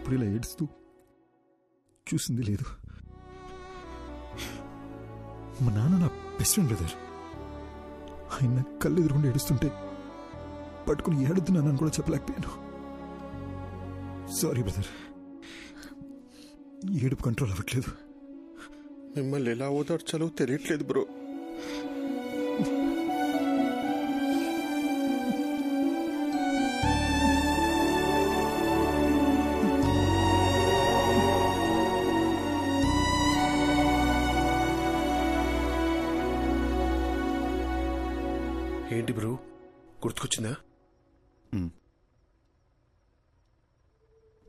ఎప్పుడు ఇలా ఏడుస్తూ చూసింది లేదు. మా నాన్న నా బెస్ట్ ఫ్రెండ్ బ్రదర్. ఆయన కళ్ళు ఎదురుకుండా ఏడుస్తుంటే పట్టుకుని ఏడుతున్నానని కూడా చెప్పలేకపోయాను. సారీ బ్రదర్, ఏడుపు కంట్రోల్ అవ్వట్లేదు. మిమ్మల్ని ఎలా ఓదార్చాలో తెలియట్లేదు బ్రో. ఏంటి బ్రో, గుర్తుకొచ్చిందా?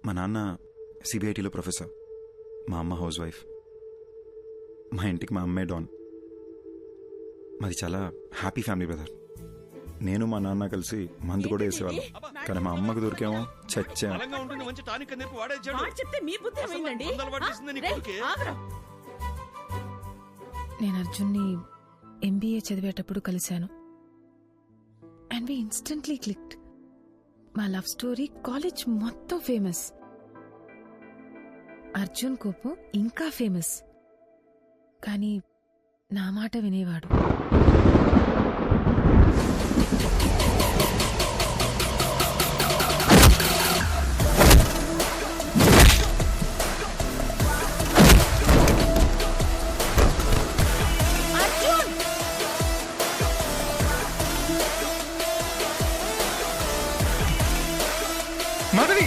మా నాన్న సిబిఐటీలో ప్రొఫెసర్, మా అమ్మ హౌస్ వైఫ్. మా ఇంటికి మా అమ్మే డాన్. మాది చాలా హ్యాపీ ఫ్యామిలీ బ్రదర్. నేను మా నాన్న కలిసి మందు కూడా వేసేవాళ్ళం, కానీ మా అమ్మకు దొరికేమో చచ్చా. నేను అర్జున్ని ఎంబీఏ చదివేటప్పుడు కలిశాను. And we instantly clicked. మా లవ్ స్టోరీ కాలేజ్ మొత్తం ఫేమస్. అర్జున్ కోపం ఇంకా ఫేమస్. కానీ నా మాట వినేవాడు. మాధవి,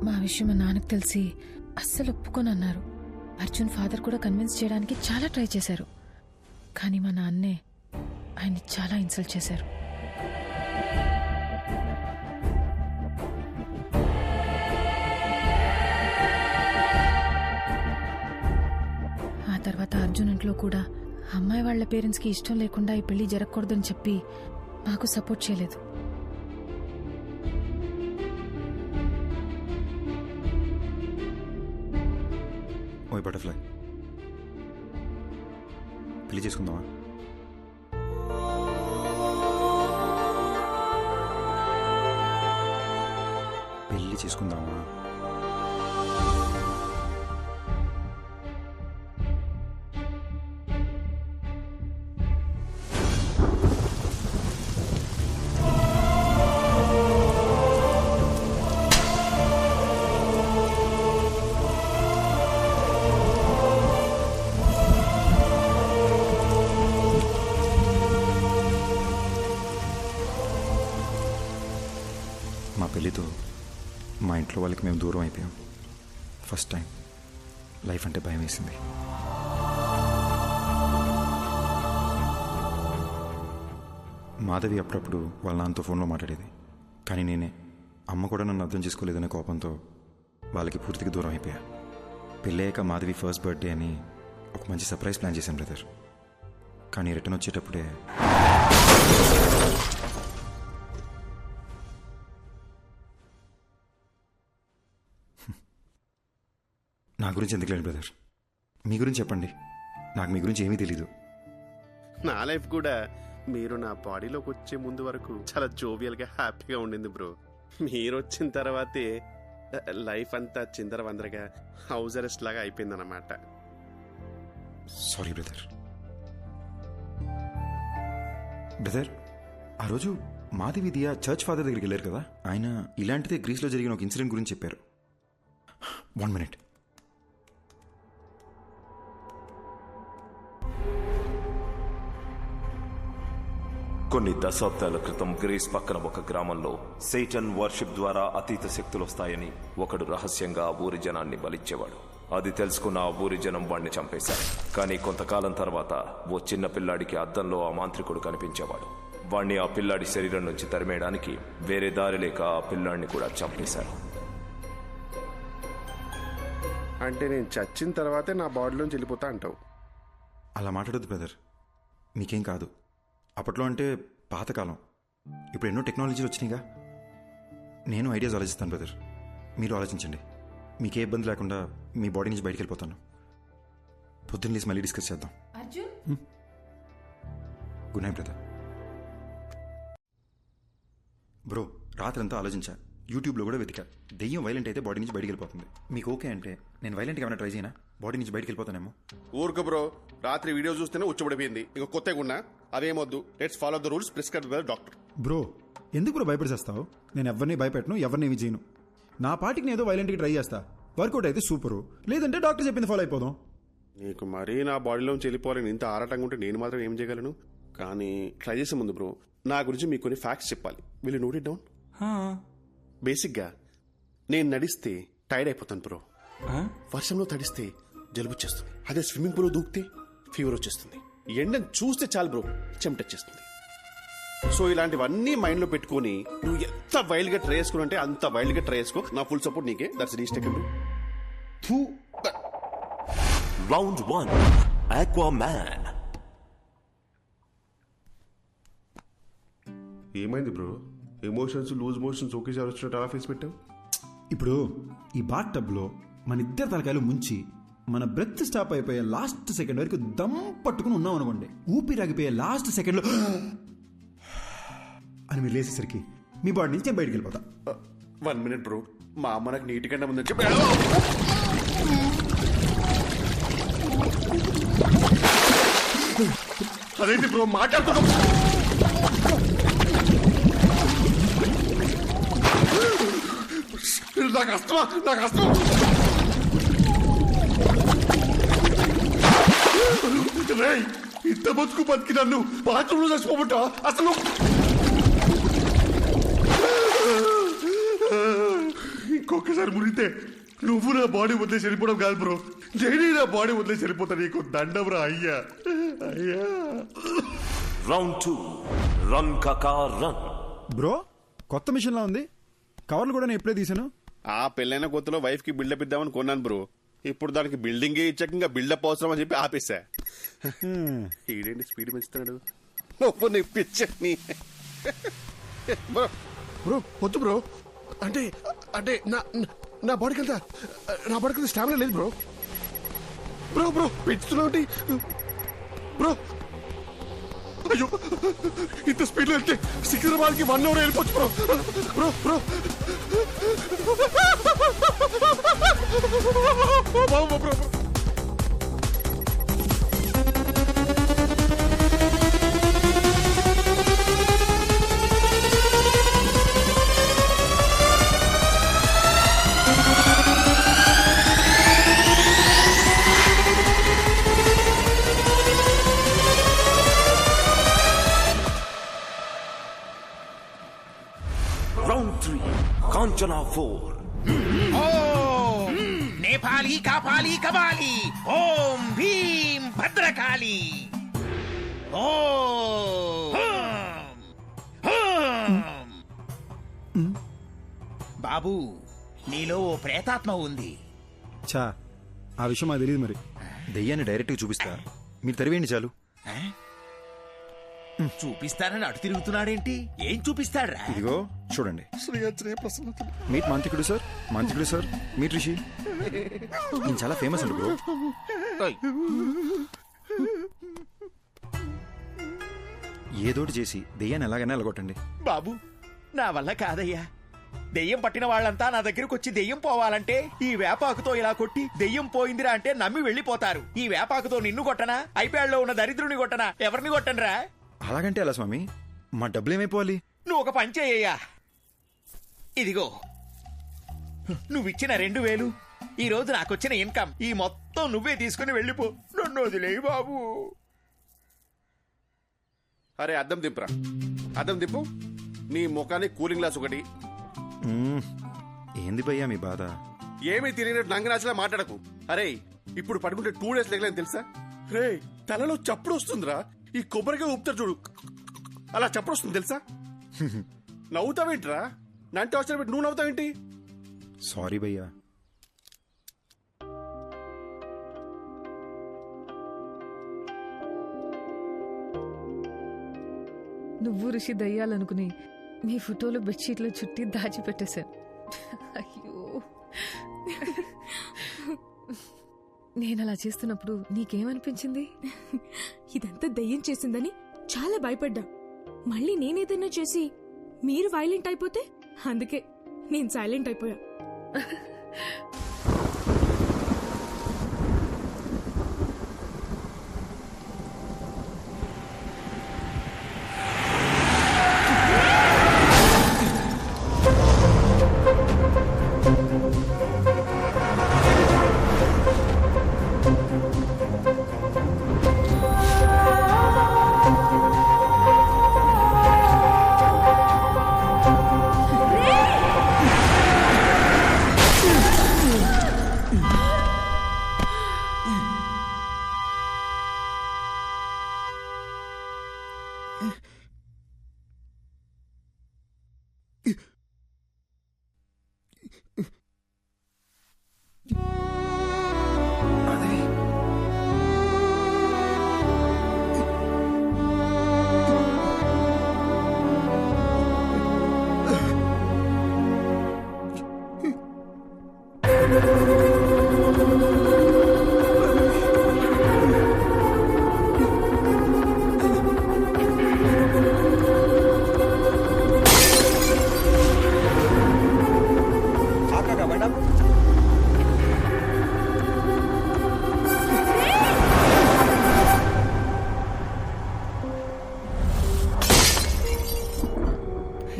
మా విషయం మా నాన్నకు తెలిసి అస్సలు ఒప్పుకొని అన్నారు. అర్జున్ ఫాదర్ కూడా కన్విన్స్ చేయడానికి చాలా ట్రై చేశారు. కానీ మా నాన్నే ఆయన్ని చాలా ఇన్సల్ట్ చేశారు. ఆ తర్వాత అర్జున్ ఇంట్లో కూడా అమ్మాయి వాళ్ల పేరెంట్స్కి ఇష్టం లేకుండా ఈ పెళ్లి జరగకూడదని చెప్పి మాకు సపోర్ట్ చేయలేదు. ఓయ్ బటర్ఫ్లై, పెళ్లి చేసుకుందామా? పెళ్లి చేసుకుందామా? మా పెళ్ళితో మా ఇంట్లో వాళ్ళకి మేము దూరం అయిపోయాం. ఫస్ట్ టైం లైఫ్ అంటే భయం వేసింది. మాధవి అప్పుడప్పుడు వాళ్ళ నాన్నతో ఫోన్లో మాట్లాడేది, కానీ నేనే అమ్మ కూడా నన్ను అర్థం చేసుకోలేదనే కోపంతో వాళ్ళకి పూర్తిగా దూరం అయిపోయా. పెళ్ళయ్యాక మాధవి ఫస్ట్ బర్త్డే అని ఒక మంచి సర్ప్రైజ్ ప్లాన్ చేశాను బ్రదర్. కానీ రిటర్న్ వచ్చేటప్పుడే నా గురించి ఎందుకు లేదు బ్రదర్, మీ గురించి చెప్పండి. నాకు మీ గురించి ఏమీ తెలీదు. నా లైఫ్ కూడా మీరు నా బాడీలోకి వచ్చే ముందు వరకు చాలా జోవియల్గా హ్యాపీగా ఉండింది బ్రో. మీరు వచ్చిన తర్వాతే లైఫ్ అంతా చిందరవందరగా హౌస్ అరెస్ట్ లాగా అయిపోయిందన్నమాట. Sorry brother. బ్రదర్, ఆ రోజు మాధవి దియా చర్చ్ ఫాదర్ దగ్గరికి వెళ్ళారు కదా, ఆయన ఇలాంటిదే గ్రీస్లో జరిగిన ఒక ఇన్సిడెంట్ గురించి చెప్పారు. 1 minute. కొన్ని దశాబ్దాల క్రితం గ్రీస్ పక్కన ఒక గ్రామంలో సేటన్ వర్షిప్ ద్వారా అతీత శక్తులు వస్తాయని ఒకడు రహస్యంగా ఆ ఊరి జనాన్ని బలిచ్చేవాడు. అది తెలుసుకున్న ఆ ఊరి జనం వాడిని చంపేశారు. కానీ కొంతకాలం తర్వాత ఓ చిన్న పిల్లాడికి అద్దంలో ఆ మాంత్రికుడు కనిపించేవాడు. వాణ్ణి ఆ పిల్లాడి శరీరం నుంచి తరిమేయడానికి వేరే దారి లేక ఆ పిల్లాడిని కూడా చంపేశారు. అంటే నేను చచ్చిన తర్వాతే నా బాడీలోంచి వెళ్ళిపోతా అంటావు? అలా మాట్లాడొద్దు బ్రదర్, మీకేం కాదు. అప్పట్లో అంటే పాతకాలం, ఇప్పుడు ఎన్నో టెక్నాలజీలు వచ్చినాయిగా. నేను ఐడియాస్ ఆలోచిస్తాను బ్రదర్, మీరు ఆలోచించండి. మీకే ఇబ్బంది లేకుండా మీ బాడీ నుంచి బయటికి వెళ్ళిపోతాను. పొద్దున్న లేసి మళ్ళీ డిస్కస్ చేద్దాం. Arjun good night brother. Bro రాత్రంతా ఆలోచించా, యూట్యూబ్లో కూడా వెతికా. దెయ్యం వైలెంట్ అయితే బాడీ నుంచి బయటికి వెళ్ళిపోతుంది. మీకు ఓకే అంటే నేను వైలెంట్గా ఏమైనా ట్రై చేయనా? బాడీ నుంచి బయటికి వెళ్ళిపోతానేమో. ఊరుకో బ్రో, రాత్రి వీడియో చూస్తేనే ఉచ్చబడిపోయింది. ఇక కొత్తగా ఉన్నా అదేమొద్దు. Let's follow the rules prescribed by doctor. Bro ఎందుకు బ్రో భయపడిచేస్తావు? నేను ఎవరిని భయపెట్టను, ఎవరిని ఏమి చేయను. నా పాటికి నేను ఏదో వైలెంట్గా ట్రై చేస్తా. వర్కౌట్ అయితే సూపరు, లేదంటే డాక్టర్ చెప్పింది ఫాలో అయిపోదాం. నీకు మరీ నా బాడీలోంచి వెళ్ళిపోవాలని ఇంత ఆరాటంగా ఉంటే నేను మాత్రం ఏం చేయగలను? కానీ ట్రై చేసే ముందు బ్రో నా గురించి మీకు కొన్ని ఫ్యాక్ట్స్ చెప్పాలి. Will note it down? బేసిక్గా నేను నడిస్తే టైర్డ్ అయిపోతాను బ్రో. వర్షంలో తడిస్తే జలుబు వచ్చేస్తుంది. అదే స్విమ్మింగ్ పూల్ దూకితే ఫీవర్ వచ్చేస్తుంది. ఎండను చూస్తే చాలు బ్రో చెమటొచ్చేస్తుంది. సో ఇలాంటివన్నీ మైండ్ లో పెట్టుకుని నువ్వు ఎంత వైల్డ్ గా ట్రై చేసుకుని అంటే అంత వైల్డ్ గా ట్రై చేసుకో. నా ఫుల్ సపోర్ట్ నీకే. దట్స్ రీస్టేకబుల్. Round 1 Aquaman. ఏమైంది బ్రో? ఎమోషన్స్ లూజ్ మోషన్స్ ఒకేసారి వచ్చినట్టు అలా ఫేస్ పెట్టావు. ఇప్పుడు ఈ బాత్ టబ్లో మన ఇద్దరు తలకాయలు ముంచి మన బ్రెత్ స్టాప్ అయిపోయే లాస్ట్ సెకండ్ వరకు దమ్ పట్టుకుని ఉన్నాం అనుకోండి. ఊపిరాగిపోయే లాస్ట్ సెకండ్లో అని మీరు లేసేసరికి మీ బాడీ నుంచి నేను బయటికి వెళ్ళిపోతా. 1 minute బ్రో, మా అమ్మ నాకు నీటి కన్నా ముందు చెప్పి అదేంటి బ్రో మాట్లాడుతున్నా? నాకు అస్తమా, నాకు అస్తమా. ఇంత బతుకు బతికి నన్ను బాత్రూంలో చచ్చిపోబట్టా అసలు? ఇంకొకసారి మురిగితే నువ్వు నా బాడీ వదిలేసి వెళ్ళిపోవడం కాదు బ్రో, నేను నా బాడీ వదిలేసి వెళ్ళిపోతా. నీకు దండబ్రా అయ్యా, అయ్యా. రౌండ్ 2 రన్ కాకా రన్. బ్రో కొత్త మిషన్లా ఉంది. కవర్లు కూడా నేను ఎప్పుడే తీసాను. ఆ పెళ్ళైన కొత్తలో వైఫ్ కి బిల్డప్ ఇద్దామని కొన్నాను బ్రో. ఇప్పుడు దానికి బిల్డింగ్ ఇచ్చాక ఇంకా బిల్డప్ అవసరం అని చెప్పి ఆపేశా. ఈడేంటి స్పీడ్ పెంచుతాడు? నీ పిచ్చని బ్రో. బ్రో వద్దు బ్రో. అంటే అంటే నా బాడీకి అంతా స్టామినా లేదు బ్రో. బ్రో బ్రో పెంచుతున్నావు బ్రో. అయ్యో ఇంత స్పీడ్ లో వెళ్తే సికింద్రాబాద్కి 1 hour వెళ్ళిపోవచ్చు bro. Bro bro bro. Round 3 Kanchana 4. Om Nepali Kapali Kabali Om Bheem Bhadrakali Om బాబు నీలో ఓ ప్రేతాత్మ ఉంది. చా ఆ విషయం మాకు తెలియదు. మరి దెయ్యాన్ని డైరెక్ట్గా చూపిస్తా, మీరు తరివేయండి చాలు. చూపిస్తానని అటు తిరుగుతున్నాడేంటి? ఏం చూపిస్తాడ్రా? ఇదిగో చూడండి. మీట్ మాంత్రికుడు సార్, మాంత్రికుడు సార్, మీట్ రిషి. ఈయన చాలా ఫేమస్ అండి బ్రో. ఏదోటి చేసి దెయ్యాన్ని ఎలాగైనా ఎలగొట్టండి. బాబు నా వల్ల కాదయ్యా. దెయ్యం పట్టిన వాళ్ళంతా నా దగ్గరకు వచ్చి దెయ్యం పోవాలంటే ఈ వేపాకుతో ఇలా కొట్టి దెయ్యం పోయిందిరా అంటే నమ్మి వెళ్ళిపోతారు. ఈ వేపాకుతో నిన్ను కొట్టనా, ఐప్యాడ్లో ఉన్న దరిద్రుని కొట్టనా, ఎవరిని కొట్టనరా? అలాగంటే ఎలా స్వామి? మా డబ్బులు ఏమైపోవాలి? నువ్వు ఒక పని చేయ్యా. ఇదిగో నువ్విచ్చిన 2000 ఈ రోజు నాకొచ్చిన ఇన్కమ్, ఈ మొత్తం నువ్వే తీసుకుని వెళ్ళిపో. నన్ను వదిలేయి బాబు. అరే అద్దం దింపురా, అద్దం దింపు. నీ ముఖానికి కూలింగ్ గ్లాస్ ఒకటి. ఏంది భయ్యా మీ బాధ? ఏమీ తెలియనట్టు నంగనాచలా మాట్లాడకు. అరే ఇప్పుడు పడుకుంటే 2 days లేకలేని తెలుసా? రే తలలో చప్పుడు వస్తుందిరా. ఈ కొబ్బరిగా ఊపుతారు చూడు, అలా చప్పుడు వస్తుంది తెలుసా? నవ్వుతావేంట్రా? నంటే అవసరం పెట్టి నువ్వు నవ్వుతావేంటి? సారీ భయ్యా. నువ్వు ఋషి దయ్యాలనుకుని నీ ఫోటోలు బెడ్షీట్లో చుట్టి దాచిపెట్టేశాను. అయ్యో నేను అలా చేస్తున్నప్పుడు నీకేమనిపించింది? ఇదంతా దయ్యం చేసిందని చాలా భయపడ్డా. మళ్ళీ నేనేదన్నా చేసి మీరు వైలెంట్ అయిపోతే అందుకే నేను సైలెంట్ అయిపోయా.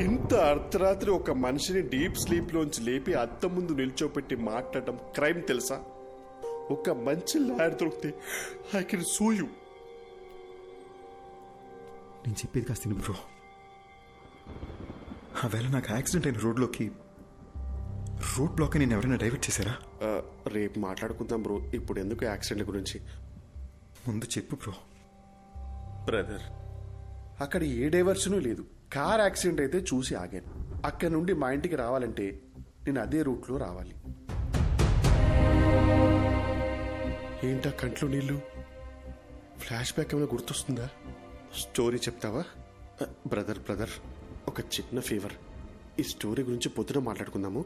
ఇంత అర్ధరాత్రి ఒక మనిషిని డీప్ స్లీప్ లోంచి లేపి అద్దం ముందు నిల్చోపెట్టి మాట్లాడటం క్రైమ్ తెలుసా? ఒక మంచి లాయర్ దొరికితే ఐ కెన్ సూ యూ. నేను చెప్పేది కాస్త బ్రో. ఆవేళ నాకు యాక్సిడెంట్ అయిన రోడ్లోకి రోడ్ బ్లాక్ నేను ఎవరైనా డైవర్ట్ చేశారా? రేపు మాట్లాడుకుందాం బ్రో, ఇప్పుడు ఎందుకు యాక్సిడెంట్ గురించి? ముందు చెప్పు బ్రో. బ్రదర్, అక్కడ ఏ డైవర్షను లేదు. కార్ యాక్సిడెంట్ అయితే చూసి ఆగాను. అక్కడ నుండి మా ఇంటికి రావాలంటే నేను అదే రూట్లో రావాలి. ఏంటా కంట్లో నీళ్ళు? ఫ్లాష్ బ్యాక్ ఏమైనా గుర్తొస్తుందా? స్టోరీ చెప్తావా? బ్రదర్ ఒక చిన్న ఫేవర్. ఈ స్టోరీ గురించి పొద్దున మాట్లాడుకుందాము.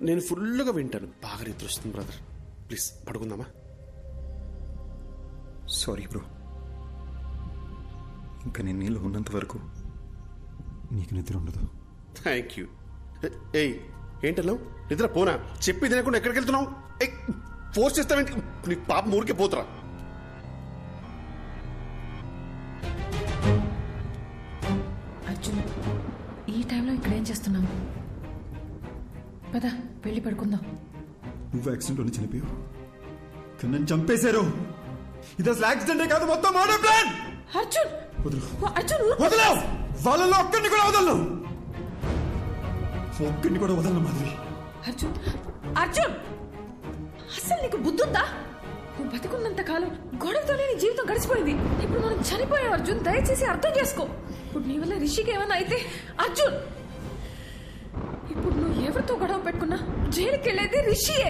నేను ఫుల్గా వింటాను. బాగా నిద్ర వస్తుంది బ్రదర్. ప్లీజ్ పడుకుందామా? సారీ బ్రో, ఇంకా నేను నీళ్ళు ఉన్నంత వరకు నీకు నిద్ర ఉండదు. Thank you. ఏయ్, ఏంటన్నావు? నిద్ర పోనా? చెప్పి తినకుండా ఎక్కడికి వెళ్తున్నావు? ఫోర్స్ చేస్తావేంటి? నీ పాప ఊరికే పోతురా. అర్జున్, ఈ టైంలో ఇక్కడ ఏం చేస్తున్నావు? పద వెళ్ళి పడుకుందాం. నువ్వు యాక్సిడెంట్లోనే చనిపోయావు, కానీ నన్ను చంపేశారు. ఇది అసలు యాక్సిడెంటే కాదు, మొత్తం మర్డర్ ప్లాన్. అర్జున్ అర్జున్ వదలవు. వాళ్ళలో ఒక్కడిని కూడా వదలను. ఒక్కడిని కూడా వదలను మాధవి. అర్జున్ అర్జున్, అసలు నీకు బుద్ధుందా? నువ్వు బతికున్నంత కాలం గొడవతోనే నీ జీవితం గడిచిపోయింది. ఇప్పుడు మనం చనిపోయాం అర్జున్, దయచేసి అర్థం చేసుకో. ఇప్పుడు నీ వల్ల రిషికి ఏమైనా అయితే అర్జున్, ఇప్పుడు నువ్వు ఎవరితో గొడవ పెట్టుకున్నా జైలుకి వెళ్ళేది రిషియే.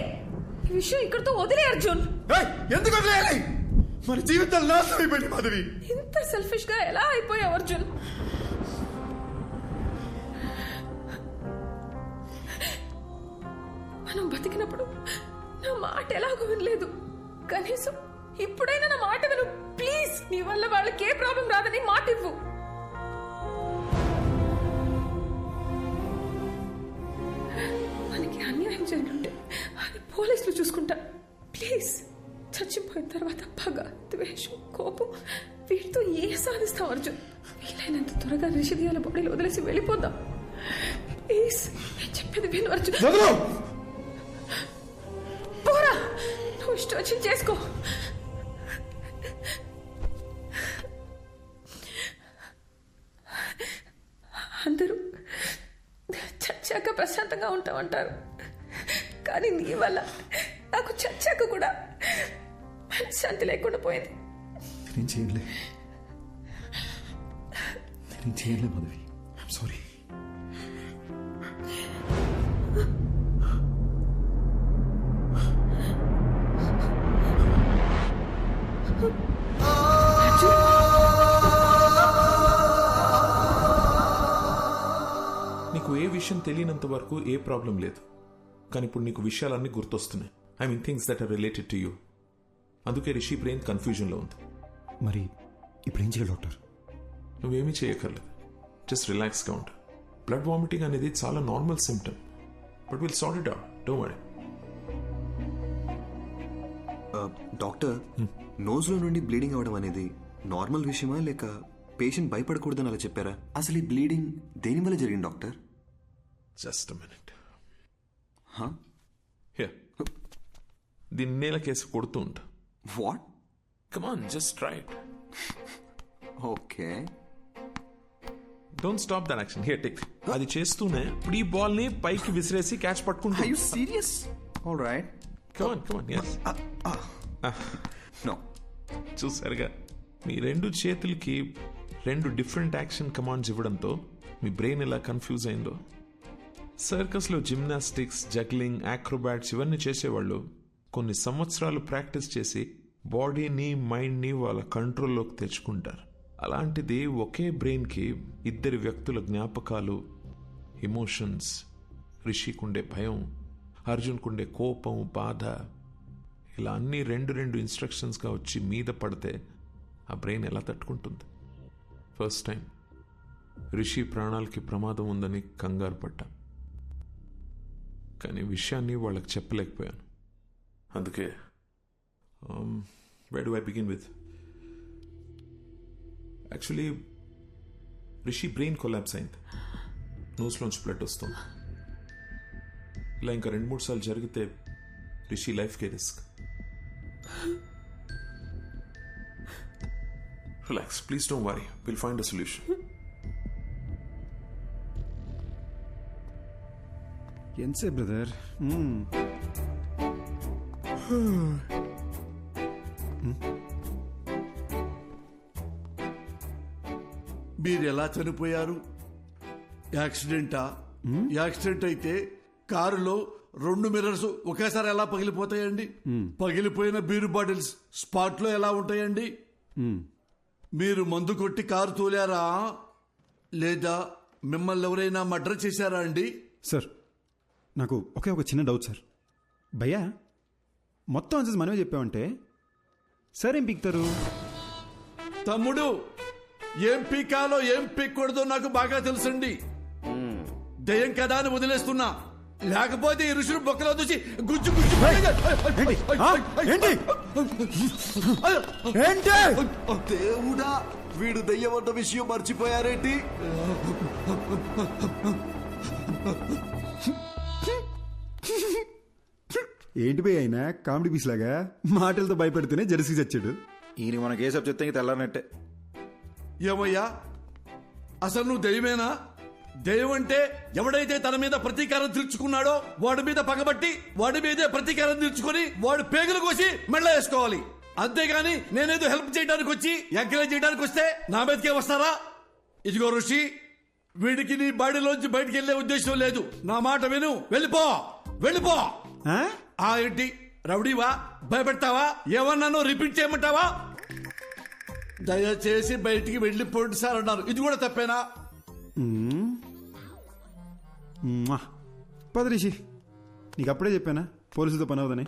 ఈ విషయం ఇక్కడితో వదిలే అర్జున్. ఎందుకు వదిలేయాలి? మన జీవితాలు నాశనం అయిపోయింది మాధవి. ఇంత సెల్ఫిష్ గా ఎలా అయిపోయావు అర్జున్? మనం బతికినప్పుడు నా మాట ఎలాగో వినలేదు. కనీసం ఇప్పుడైనా నా మాట విను ప్లీజ్. నీ వల్ల వాళ్ళకి ఏ ప్రాబ్లం రాదని మాట ఇవ్వు. మనకి అన్యాయం జరుగుంటే అది పోలీసులు చూసుకుంటా. ప్లీజ్, చచ్చిపోయిన తర్వాత పగ, ద్వేషం, కోపం వీటితో ఏ సాధిస్తాం అర్జున్? వీలైనంత త్వరగా రిషిదియాల బాడీలో వదిలేసి వెళ్ళిపోదాం ప్లీజ్. నేను చెప్పేది విను అర్జున్. పోరా, నువ్వు ఇష్టం వచ్చి చేసుకో. అందరూ చచ్చాక ప్రశాంతంగా ఉంటామంటారు, కానీ నీ వల్ల నాకు చచ్చాక కూడా శాంతి లేకుండా పోయింది. నేను చేయలే మాధవి. I'm sorry. నీకు ఏ విషయం తెలియనంత వరకు ఏ ప్రాబ్లం లేదు, కానీ ఇప్పుడు నీకు విషయాలన్నీ గుర్తొస్తున్నాయి. I mean things that are related to you. అందుకే రిషి బ్రెయిన్ కన్ఫ్యూజన్లో ఉంది. మరి ఇప్పుడు ఏం చేయాలి డాక్టర్? నువ్వేమీ చేయక్కర్లేదు, జస్ట్ రిలాక్స్గా ఉంటా. బ్లడ్ వామిటింగ్ అనేది చాలా normal symptom, but will sort it out, don't worry. Doctor, నోజ్లో నుండి బ్లీడింగ్ అవడం అనేది నార్మల్ విషయమా లేక పేషెంట్ భయపడకూడదని అలా చెప్పారా? అసలు ఈ బ్లీడింగ్ దేనివల్ల జరిగింది డాక్టర్? Just a minute. హా? దీన్ని నేల కేసు కొడుతూ ఉంటా. What? Come on, just try it. Okay, don't stop that action. Here take. అది చేస్తూనే ఇప్పుడు ఈ బాల్ ని పైకి విసిరేసి క్యాచ్ పట్టుకుంటా. Are you serious? Alright, come on, come on. yes. No. చూసారుగా, మీ రెండు చేతులకి రెండు డిఫరెంట్ యాక్షన్ కమాండ్స్ ఇవ్వడంతో మీ బ్రెయిన్ ఎలా కన్ఫ్యూజ్ అయిందో. సర్కస్లో జిమ్నాస్టిక్స్, జగ్లింగ్, యాక్రోబాట్స్ ఇవన్నీ చేసేవాళ్ళు కొన్ని సంవత్సరాలు ప్రాక్టీస్ చేసి బాడీని, మైండ్ని వాళ్ళ కంట్రోల్లోకి తెచ్చుకుంటారు. అలాంటిది ఒకే బ్రెయిన్కి ఇద్దరి వ్యక్తుల జ్ఞాపకాలు, ఎమోషన్స్, రిషికుండే భయం, అర్జున్కుండే కోపం, బాధ, ఇలా అన్నీ రెండు ఇన్స్ట్రక్షన్స్గా వచ్చి మీద పడితే ఆ బ్రెయిన్ ఎలా తట్టుకుంటుంది? ఫస్ట్ టైం రిషి ప్రాణాలకి ప్రమాదం ఉందని కంగారు పడ్డా, కానీ విషయాన్ని వాళ్ళకి చెప్పలేకపోయాను. అందుకే where do I begin with? Actually Rishi brain collapse అయింది, నోస్లోంచి బ్లడ్ వస్తుంది. ఇలా ఇంకా 2-3 సార్లు జరిగితే రిషి లైఫ్కే risk. Relax, please don't worry, will find a solution. ఎంతసేపు బ్రదర్? మీరు ఎలా చనిపోయారు? యాక్సిడెంటా? యాక్సిడెంట్ అయితే కారులో 2 మిర్రర్స్ ఒకేసారి ఎలా పగిలిపోతాయండి? పగిలిపోయిన బీరు బాటిల్స్ స్పాట్ లో ఎలా ఉంటాయండి? మీరు మందు కొట్టి కారు తోలారా లేదా మిమ్మల్ని ఎవరైనా మర్డర్ చేశారా అండి? సార్, నాకు ఒక చిన్న డౌట్ సార్. భయ్యా, మొత్తం ఆన్సర్స్ మనమే చెప్పామంటే సార్ ఏం పీక్తారు? తమ్ముడు, ఏం పీకాలో ఏం పీక్కూడదో నాకు బాగా తెలుసండి. దయ్యం కదా అని వదిలేస్తున్నా, లేకపోతే ఈ ఋషులు బొక్కలో దూసి గుజ్జు గుజ్జు. దేవుడా, వీడు దయ్యం అన్న విషయం మర్చిపోయారేంటి? ఏంటి భయ్య అయినా కామెడీ పీస్ లాగా మాటలతో భయపెడుతూనే జెర్సీ చచ్చాడు. ఈయన మన కేసు చెప్తే ఇంక తెల్లారనట్టే. ఏమయ్యా, అసలు నువ్వు దయ్యమేనా? దయ్యం అంటే ఎవడైతే తన మీద ప్రతీకారం తీర్చుకున్నాడో వాడి మీద పగబట్టి వాడి మీదే ప్రతీకారం తీర్చుకొని వాడు పేగులు కోసి మెళ్ళ వేసుకోవాలి. అంతేగాని నేనేదో హెల్ప్ చేయడానికి వచ్చి ఎంకరేజ్ చేయడానికి వస్తే నా మీదకే వస్తారా? ఇదిగో ఋషి, వీడికి నీ బాడీలోంచి బయటికి వెళ్లే ఉద్దేశం లేదు. నా మాట విను, వెళ్ళిపో వెళ్ళిపో. ఏంటి రౌడీవా? భయపెడతావా? ఏమన్నానో రిపీట్ చేయమంటావా? దయచేసి బయటికి వెళ్ళిపోండి సార్ అన్నారు. ఇది కూడా తప్పేనా? పద రిషి, నీకు అప్పుడే చెప్పానా పోలీసులతో పని అవుదని?